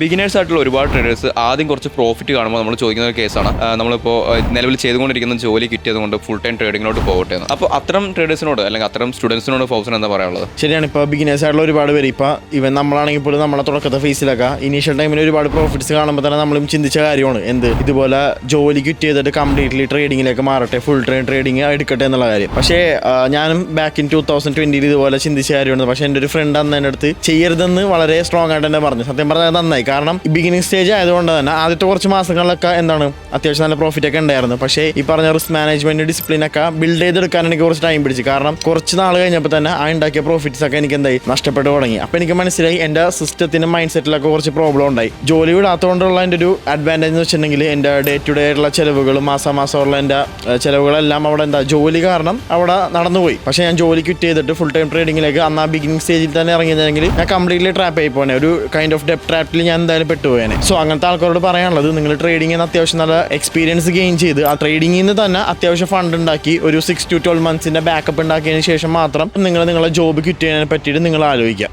Beginners ആയിട്ടുള്ള ഒരുപാട് traders ആദ്യം കുറച്ച് പ്രോഫിറ്റ് കാണുമ്പോൾ നമ്മൾ ചോദിക്കുന്ന ഒരു കേസാണ് നമ്മളിപ്പോൾ നിലവിൽ ചെയ്തുകൊണ്ടിരിക്കുന്ന ജോലി കിട്ടിയതുകൊണ്ട് ഫുൾ ടൈം ട്രേഡിങ്ങിലോട്ട് പോകട്ടെ എന്ന്. അപ്പോൾ അത്തരം ട്രേഡേഴ്സിനോട് അല്ലെങ്കിൽ അത്തരം സ്റ്റുഡൻസിനോട് ഫൗസൻ എന്താ പറയാനുള്ളത്? ശരിയാണ്. ഇപ്പോൾ ബിഗിനേഴ്സ് ആയിട്ടുള്ള ഒരുപാട് പേര് ഇപ്പോൾ ഇവൻ നമ്മളാണെങ്കിൽ പോലും നമ്മളെ തുടക്കത്തെ ഫേസിലൊക്കെ ഇനീഷ്യൽ ടൈമിൽ ഒരുപാട് പ്രോഫിറ്റ്സ് കാണുമ്പോൾ തന്നെ നമ്മളും ചിന്തിച്ച കാര്യമാണ് ഇതുപോലെ ജോലി ക്വിറ്റ് ചെയ്തിട്ട് കംപ്ലീറ്റ്ലി ട്രേഡിങ്ങിലേക്ക് മാറട്ടെ, ഫുൾ ടൈം ട്രേഡിങ് എടുക്കട്ടെ എന്നുള്ള കാര്യം. പക്ഷേ ഞാനും ബാക്ക് ഇൻ 2020 ഇതുപോലെ ചിന്തിച്ച കാര്യമാണ്. പക്ഷേ എൻ്റെ ഒരു ഫ്രണ്ട് അന്ന് എൻ്റെ അടുത്ത് ചെയ്യരുതെന്ന് വളരെ സ്ട്രോങ് ആയിട്ട് തന്നെ പറഞ്ഞു. സത്യം പറഞ്ഞാൽ നന്നായി. കാരണം ബിഗിനിങ് സ്റ്റേജ് ആയതുകൊണ്ട് തന്നെ ആദ്യത്തെ കുറച്ച് മാസങ്ങളിലൊക്കെ അത്യാവശ്യം നല്ല പ്രോഫിറ്റ് ഒക്കെ ഉണ്ടായിരുന്നു. പക്ഷേ ഈ പറഞ്ഞ റിസ്ക് മാനേജ്മെന്റ് ഡിസിപ്ലിൻ ഒക്കെ ബിൽഡ് ചെയ്തെടുക്കാൻ എനിക്ക് കുറച്ച് ടൈം പിടിച്ചു. കാരണം കുറച്ച് നാൾ കഴിഞ്ഞപ്പോൾ തന്നെ ആ ഉണ്ടാക്കിയ പ്രോഫിറ്റ്സ് ഒക്കെ എനിക്ക് നഷ്ടപ്പെട്ടു തുടങ്ങി. അപ്പോൾ എനിക്ക് മനസ്സിലായി എൻ്റെ സിസ്റ്റത്തിനും മൈൻഡ് സെറ്റിലൊക്കെ കുറച്ച് പ്രോബ്ലം ഉണ്ടായി. ജോലി വിടാത്തതുകൊണ്ടുള്ള എൻ്റെ ഒരു അഡ്വാൻറ്റേജ് എന്ന് വെച്ചിട്ടുണ്ടെങ്കിൽ എൻ്റെ ഡേ ടു ഡേ ആയിട്ടുള്ള ചിലവുകളും മാസമുള്ള എൻ്റെ ചിലവുകളെല്ലാം അവിടെ ജോലി കാരണം അവിടെ നടന്നുപോയി. പക്ഷേ ഞാൻ ജോലി ക്വിറ്റ് ചെയ്തിട്ട് ഫുൾ ടൈം ട്രേഡിങ്ങിലേക്ക് അന്ന് ആ ബിഗിനിങ് സ്റ്റേജിൽ തന്നെ ഇറങ്ങിയതെങ്കിൽ ഞാൻ കംപ്ലീറ്റ്ലി ട്രാപ്പ് ആയി പോകണേ. ഒരു കൈൻഡ് ഓഫ് ഡെപ്റ്റ് ട്രാപ്പിൽ ഞാൻ എന്തായാലും പെട്ടുപോയേനെ. സോ അങ്ങനത്തെ ആൾക്കാരോട് പറയാനുള്ളത്, നിങ്ങൾ ട്രേഡിങ്ങിന് അത്യാവശ്യം നല്ല എക്സ്പീരിയൻസ് ഗെയിൻ ചെയ്ത് ആ ട്രേഡിങ്ങിൽ നിന്ന് തന്നെ അത്യാവശ്യം ഫണ്ട് ഉണ്ടാക്കി ഒരു 6 to 12 months ബാക്കപ്പ് ഉണ്ടാക്കിയതിന് ശേഷം മാത്രം നിങ്ങൾ നിങ്ങളെ ജോബ് ക്വിറ്റ് ചെയ്യാൻ പറ്റിയിട്ട് നിങ്ങൾ ആലോചിക്കുക.